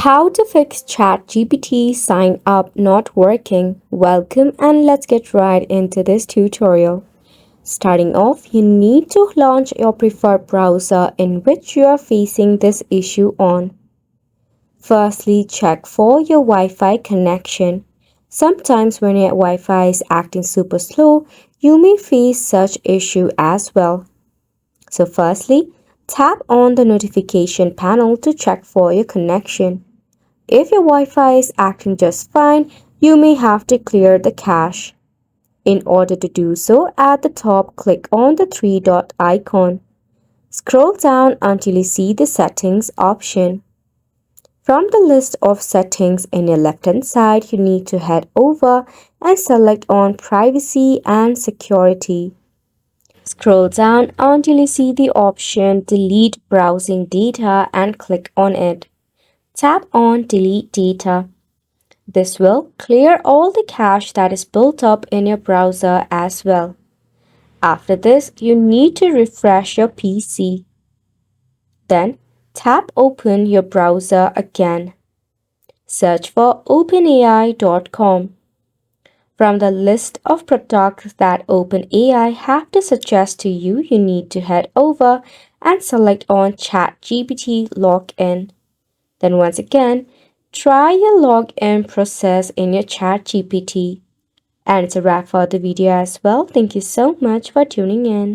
How to fix ChatGPT sign up not working. Welcome and let's get right into this tutorial. Starting off, you need to launch your preferred browser in which you are facing this issue on. Firstly, check for your Wi-Fi connection. Sometimes when your Wi-Fi is acting super slow, you may face such issue as well. So firstly, tap on the notification panel to check for your connection. If your Wi-Fi is acting just fine, you may have to clear the cache. In order to do so, at the top, click on the three-dot icon. Scroll down until you see the Settings option. From the list of settings in your left-hand side, you need to head over and select on Privacy and Security. Scroll down until you see the option Delete Browsing Data and click on it. Tap on Delete Data. This will clear all the cache that is built up in your browser as well. After this, you need to refresh your PC. Then, tap Open your browser again. Search for openai.com. From the list of products that OpenAI have to suggest to you, you need to head over and select on ChatGPT Login. Then once again, try your login process in your ChatGPT. And it's a wrap for the video as well. Thank you so much for tuning in.